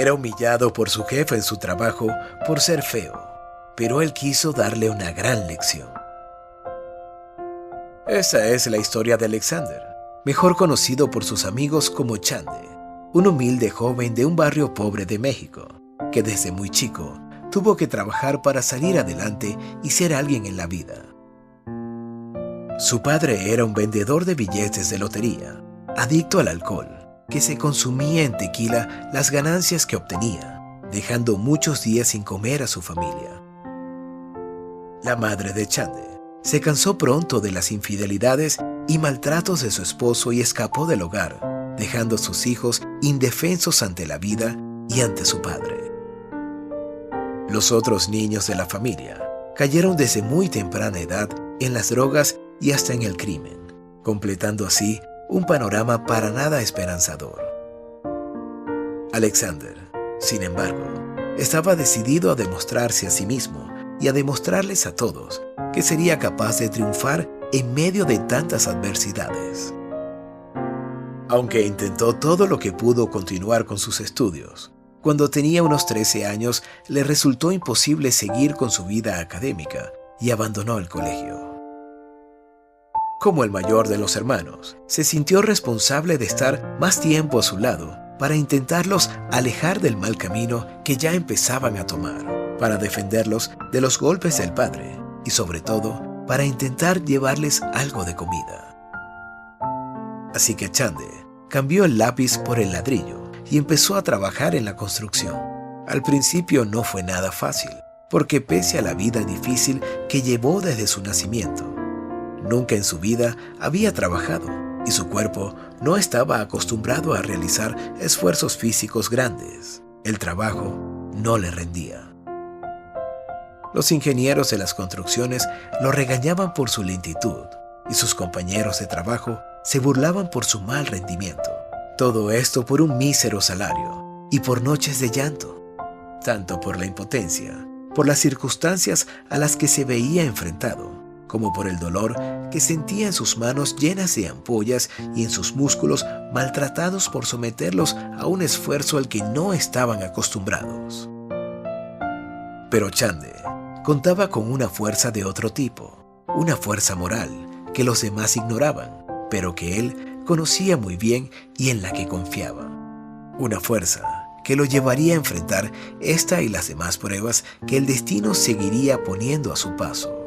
Era humillado por su jefe en su trabajo por ser feo, pero él quiso darle una gran lección. Esa es la historia de Alexander, mejor conocido por sus amigos como Chande, un humilde joven de un barrio pobre de México, que desde muy chico tuvo que trabajar para salir adelante y ser alguien en la vida. Su padre era un vendedor de billetes de lotería, adicto al alcohol, que se consumía en tequila las ganancias que obtenía, dejando muchos días sin comer a su familia. La madre de Chande se cansó pronto de las infidelidades y maltratos de su esposo y escapó del hogar, dejando a sus hijos indefensos ante la vida y ante su padre. Los otros niños de la familia cayeron desde muy temprana edad en las drogas y hasta en el crimen, completando así un panorama para nada esperanzador. Alexander, sin embargo, estaba decidido a demostrarse a sí mismo y a demostrarles a todos que sería capaz de triunfar en medio de tantas adversidades. Aunque intentó todo lo que pudo continuar con sus estudios, cuando tenía unos 13 años le resultó imposible seguir con su vida académica y abandonó el colegio. Como el mayor de los hermanos, se sintió responsable de estar más tiempo a su lado para intentarlos alejar del mal camino que ya empezaban a tomar, para defenderlos de los golpes del padre y sobre todo para intentar llevarles algo de comida. Así que Chande cambió el lápiz por el ladrillo y empezó a trabajar en la construcción. Al principio no fue nada fácil, porque pese a la vida difícil que llevó desde su nacimiento, nunca en su vida había trabajado y su cuerpo no estaba acostumbrado a realizar esfuerzos físicos grandes. El trabajo no le rendía. Los ingenieros de las construcciones lo regañaban por su lentitud y sus compañeros de trabajo se burlaban por su mal rendimiento. Todo esto por un mísero salario y por noches de llanto, tanto por la impotencia, por las circunstancias a las que se veía enfrentado, como por el dolor que sentía en sus manos llenas de ampollas y en sus músculos maltratados por someterlos a un esfuerzo al que no estaban acostumbrados. Pero Chande contaba con una fuerza de otro tipo, una fuerza moral que los demás ignoraban, pero que él conocía muy bien y en la que confiaba. Una fuerza que lo llevaría a enfrentar esta y las demás pruebas que el destino seguiría poniendo a su paso.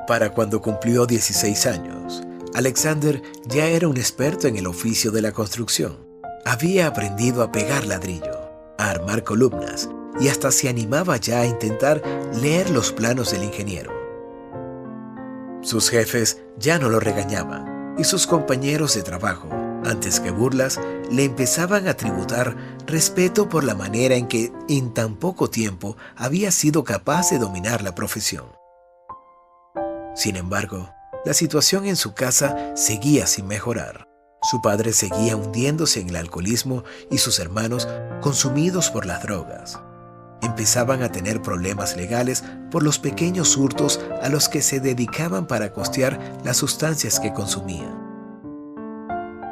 Para cuando cumplió 16 años, Alexander ya era un experto en el oficio de la construcción. Había aprendido a pegar ladrillo, a armar columnas y hasta se animaba ya a intentar leer los planos del ingeniero. Sus jefes ya no lo regañaban y sus compañeros de trabajo, antes que burlas, le empezaban a tributar respeto por la manera en que en tan poco tiempo había sido capaz de dominar la profesión. Sin embargo, la situación en su casa seguía sin mejorar. Su padre seguía hundiéndose en el alcoholismo y sus hermanos consumidos por las drogas. Empezaban a tener problemas legales por los pequeños hurtos a los que se dedicaban para costear las sustancias que consumían.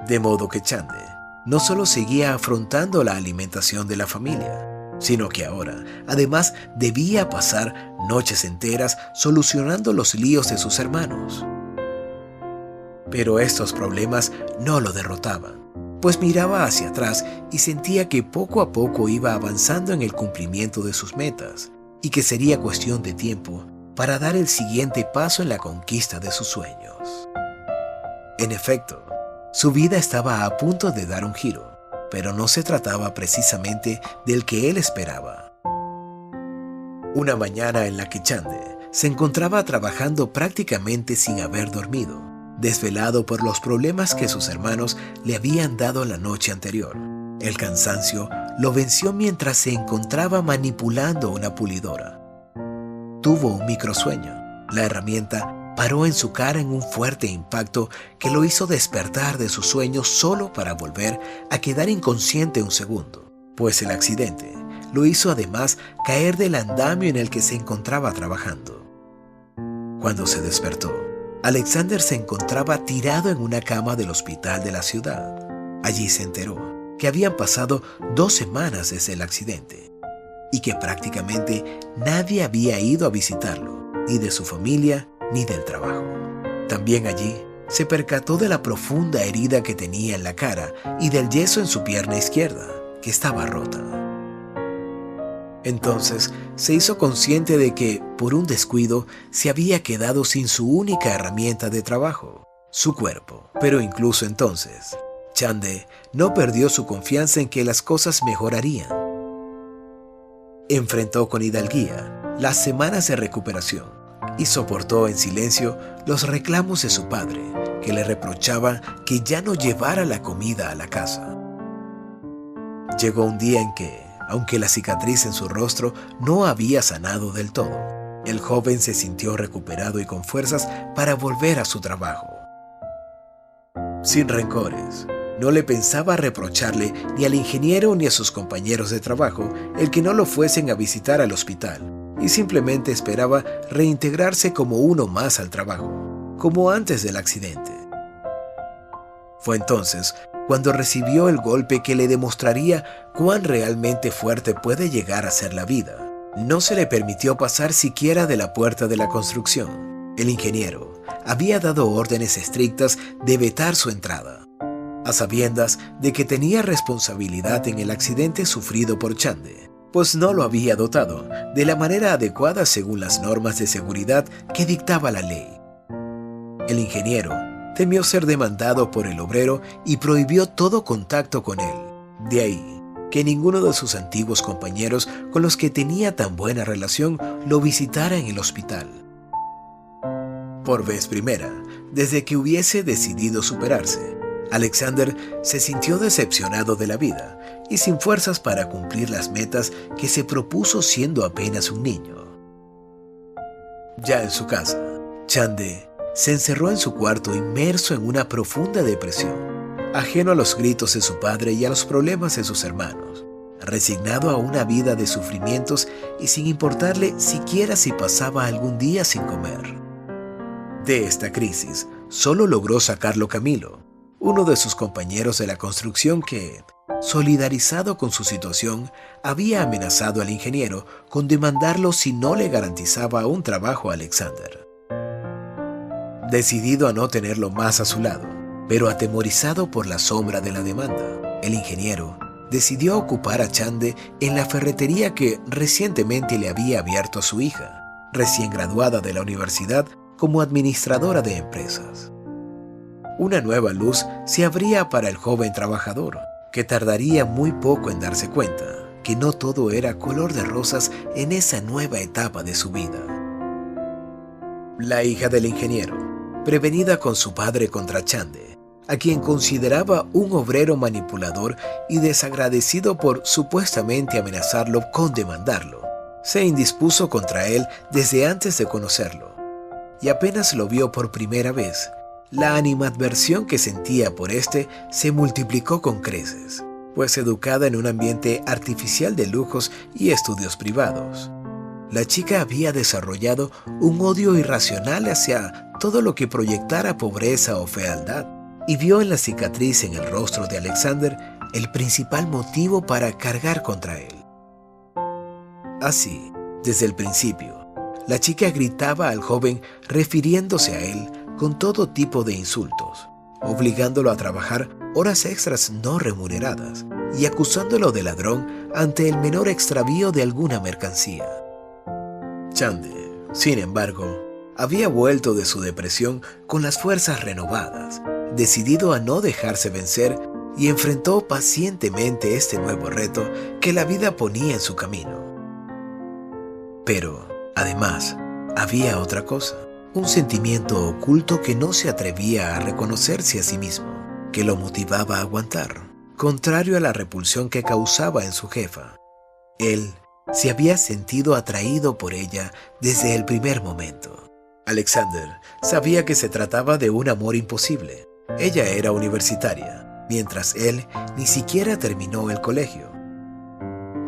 De modo que Chande no solo seguía afrontando la alimentación de la familia, sino que ahora, además, debía pasar noches enteras solucionando los líos de sus hermanos. Pero estos problemas no lo derrotaban, pues miraba hacia atrás y sentía que poco a poco iba avanzando en el cumplimiento de sus metas y que sería cuestión de tiempo para dar el siguiente paso en la conquista de sus sueños. En efecto, su vida estaba a punto de dar un giro, pero no se trataba precisamente del que él esperaba. Una mañana en la que Chande se encontraba trabajando prácticamente sin haber dormido, desvelado por los problemas que sus hermanos le habían dado la noche anterior. El cansancio lo venció mientras se encontraba manipulando una pulidora. Tuvo un microsueño. La herramienta paró en su cara en un fuerte impacto que lo hizo despertar de su sueño solo para volver a quedar inconsciente un segundo, pues el accidente lo hizo además caer del andamio en el que se encontraba trabajando. Cuando se despertó, Alexander se encontraba tirado en una cama del hospital de la ciudad. Allí se enteró que habían pasado 2 semanas desde el accidente y que prácticamente nadie había ido a visitarlo, ni de su familia ni del trabajo. También allí se percató de la profunda herida que tenía en la cara y del yeso en su pierna izquierda, que estaba rota. Entonces se hizo consciente de que, por un descuido, se había quedado sin su única herramienta de trabajo, su cuerpo. Pero incluso entonces, Chande no perdió su confianza en que las cosas mejorarían. Enfrentó con hidalguía las semanas de recuperación y soportó en silencio los reclamos de su padre, que le reprochaba que ya no llevara la comida a la casa. Llegó un día en que, aunque la cicatriz en su rostro no había sanado del todo, el joven se sintió recuperado y con fuerzas para volver a su trabajo. Sin rencores, no le pensaba reprocharle ni al ingeniero ni a sus compañeros de trabajo el que no lo fuesen a visitar al hospital, y simplemente esperaba reintegrarse como uno más al trabajo, como antes del accidente. Fue entonces cuando recibió el golpe que le demostraría cuán realmente fuerte puede llegar a ser la vida. No se le permitió pasar siquiera de la puerta de la construcción. El ingeniero había dado órdenes estrictas de vetar su entrada, a sabiendas de que tenía responsabilidad en el accidente sufrido por Chande, pues no lo había dotado de la manera adecuada según las normas de seguridad que dictaba la ley. El ingeniero temió ser demandado por el obrero y prohibió todo contacto con él. De ahí que ninguno de sus antiguos compañeros con los que tenía tan buena relación lo visitara en el hospital. Por vez primera, desde que hubiese decidido superarse, Alexander se sintió decepcionado de la vida y sin fuerzas para cumplir las metas que se propuso siendo apenas un niño. Ya en su casa, Chande se encerró en su cuarto inmerso en una profunda depresión, ajeno a los gritos de su padre y a los problemas de sus hermanos, resignado a una vida de sufrimientos y sin importarle siquiera si pasaba algún día sin comer. De esta crisis solo logró sacarlo Camilo, uno de sus compañeros de la construcción que, solidarizado con su situación, había amenazado al ingeniero con demandarlo si no le garantizaba un trabajo a Alexander. Decidido a no tenerlo más a su lado, pero atemorizado por la sombra de la demanda, el ingeniero decidió ocupar a Chande en la ferretería que recientemente le había abierto a su hija, recién graduada de la universidad como administradora de empresas. Una nueva luz se abría para el joven trabajador, que tardaría muy poco en darse cuenta que no todo era color de rosas en esa nueva etapa de su vida. La hija del ingeniero, prevenida con su padre contra Chande, a quien consideraba un obrero manipulador y desagradecido por supuestamente amenazarlo con demandarlo, se indispuso contra él desde antes de conocerlo, y apenas lo vio por primera vez, la animadversión que sentía por éste se multiplicó con creces, pues educada en un ambiente artificial de lujos y estudios privados, la chica había desarrollado un odio irracional hacia todo lo que proyectara pobreza o fealdad, y vio en la cicatriz en el rostro de Alexander el principal motivo para cargar contra él. Así, desde el principio, la chica gritaba al joven refiriéndose a él con todo tipo de insultos, obligándolo a trabajar horas extras no remuneradas y acusándolo de ladrón ante el menor extravío de alguna mercancía. Chande, sin embargo, había vuelto de su depresión con las fuerzas renovadas, decidido a no dejarse vencer, y enfrentó pacientemente este nuevo reto que la vida ponía en su camino. Pero, además, había otra cosa, un sentimiento oculto que no se atrevía a reconocerse a sí mismo, que lo motivaba a aguantar, contrario a la repulsión que causaba en su jefa. Él se había sentido atraído por ella desde el primer momento. Alexander sabía que se trataba de un amor imposible. Ella era universitaria, mientras él ni siquiera terminó el colegio.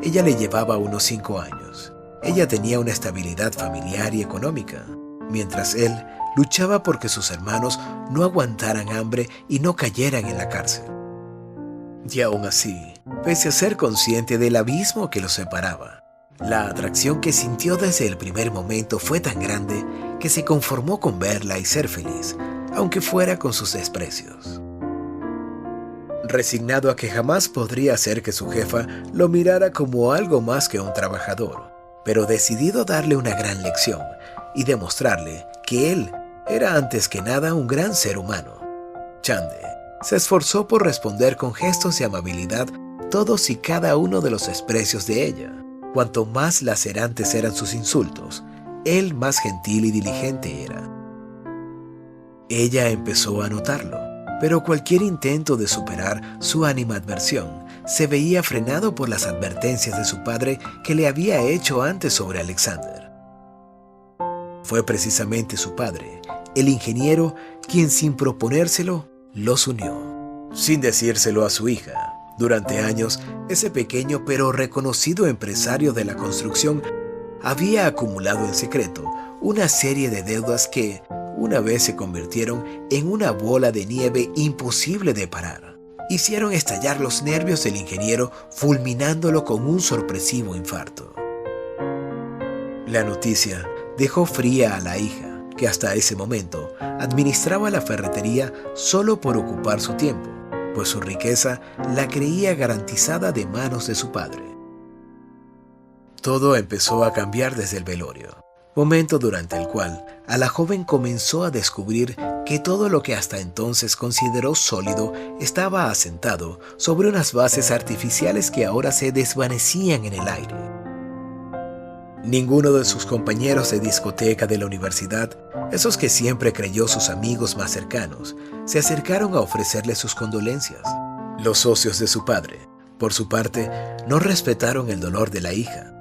Ella le llevaba unos 5 años. Ella tenía una estabilidad familiar y económica, mientras él luchaba porque sus hermanos no aguantaran hambre y no cayeran en la cárcel. Y aún así, pese a ser consciente del abismo que los separaba, la atracción que sintió desde el primer momento fue tan grande que se conformó con verla y ser feliz, aunque fuera con sus desprecios. Resignado a que jamás podría hacer que su jefa lo mirara como algo más que un trabajador, pero decidido a darle una gran lección y demostrarle que él era antes que nada un gran ser humano, Chande se esforzó por responder con gestos de amabilidad todos y cada uno de los desprecios de ella. Cuanto más lacerantes eran sus insultos, él más gentil y diligente era. Ella empezó a notarlo, pero cualquier intento de superar su animadversión se veía frenado por las advertencias de su padre que le había hecho antes sobre Alexander. Fue precisamente su padre, el ingeniero, quien sin proponérselo, los unió. Sin decírselo a su hija, durante años, ese pequeño pero reconocido empresario de la construcción había acumulado en secreto una serie de deudas que, una vez se convirtieron en una bola de nieve imposible de parar. Hicieron estallar los nervios del ingeniero, fulminándolo con un sorpresivo infarto. La noticia dejó fría a la hija, que hasta ese momento administraba la ferretería solo por ocupar su tiempo, pues su riqueza la creía garantizada de manos de su padre. Todo empezó a cambiar desde el velorio, momento durante el cual a la joven comenzó a descubrir que todo lo que hasta entonces consideró sólido estaba asentado sobre unas bases artificiales que ahora se desvanecían en el aire. Ninguno de sus compañeros de discoteca de la universidad, esos que siempre creyó sus amigos más cercanos, se acercaron a ofrecerle sus condolencias. Los socios de su padre, por su parte, no respetaron el dolor de la hija,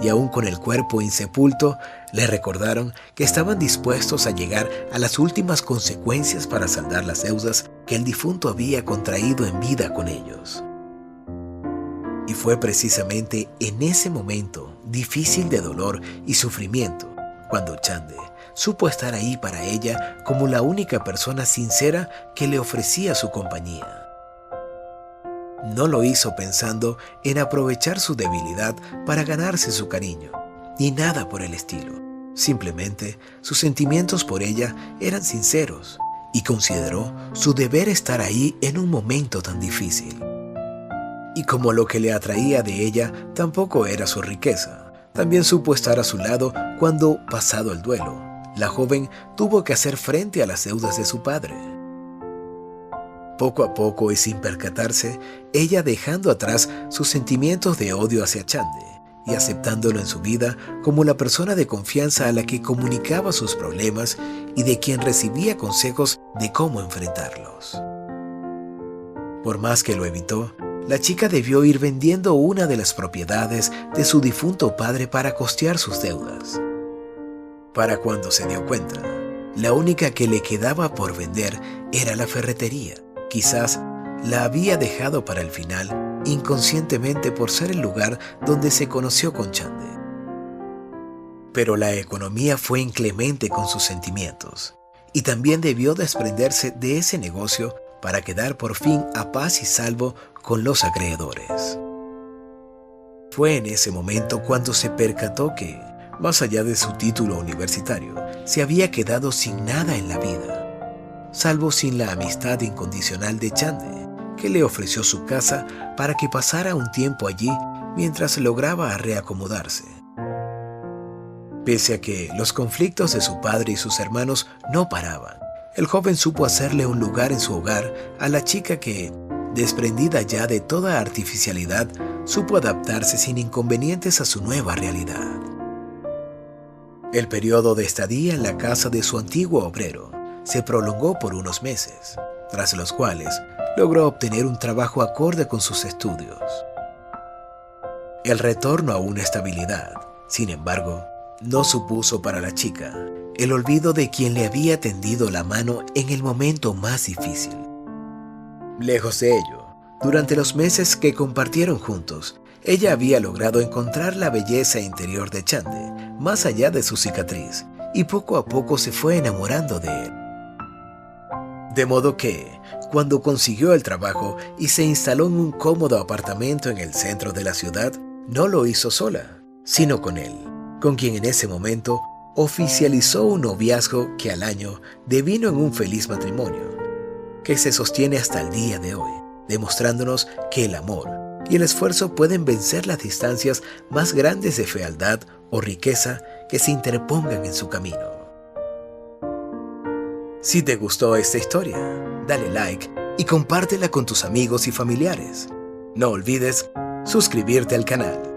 y aún con el cuerpo insepulto, le recordaron que estaban dispuestos a llegar a las últimas consecuencias para saldar las deudas que el difunto había contraído en vida con ellos. Y fue precisamente en ese momento difícil de dolor y sufrimiento cuando Chande supo estar ahí para ella como la única persona sincera que le ofrecía su compañía. No lo hizo pensando en aprovechar su debilidad para ganarse su cariño, ni nada por el estilo. Simplemente sus sentimientos por ella eran sinceros y consideró su deber estar ahí en un momento tan difícil. Y como lo que le atraía de ella tampoco era su riqueza, también supo estar a su lado cuando, pasado el duelo, la joven tuvo que hacer frente a las deudas de su padre. Poco a poco y sin percatarse, ella dejando atrás sus sentimientos de odio hacia Chande y aceptándolo en su vida como la persona de confianza a la que comunicaba sus problemas y de quien recibía consejos de cómo enfrentarlos. Por más que lo evitó, la chica debió ir vendiendo una de las propiedades de su difunto padre para costear sus deudas. Para cuando se dio cuenta, la única que le quedaba por vender era la ferretería. Quizás la había dejado para el final, inconscientemente por ser el lugar donde se conoció con Chande. Pero la economía fue inclemente con sus sentimientos, y también debió desprenderse de ese negocio para quedar por fin a paz y salvo con los acreedores. Fue en ese momento cuando se percató que, más allá de su título universitario, se había quedado sin nada en la vida, salvo sin la amistad incondicional de Chande, que le ofreció su casa para que pasara un tiempo allí mientras lograba reacomodarse. Pese a que los conflictos de su padre y sus hermanos no paraban, el joven supo hacerle un lugar en su hogar a la chica que, desprendida ya de toda artificialidad, supo adaptarse sin inconvenientes a su nueva realidad. El periodo de estadía en la casa de su antiguo obrero se prolongó por unos meses, tras los cuales logró obtener un trabajo acorde con sus estudios. El retorno a una estabilidad, sin embargo, no supuso para la chica el olvido de quien le había tendido la mano en el momento más difícil. Lejos de ello, durante los meses que compartieron juntos, ella había logrado encontrar la belleza interior de Chande, más allá de su cicatriz, y poco a poco se fue enamorando de él. De modo que, cuando consiguió el trabajo y se instaló en un cómodo apartamento en el centro de la ciudad, no lo hizo sola, sino con él, con quien en ese momento oficializó un noviazgo que al año devino en un feliz matrimonio, que se sostiene hasta el día de hoy, demostrándonos que el amor y el esfuerzo pueden vencer las distancias más grandes de fealdad o riqueza que se interpongan en su camino. Si te gustó esta historia, dale like y compártela con tus amigos y familiares. No olvides suscribirte al canal.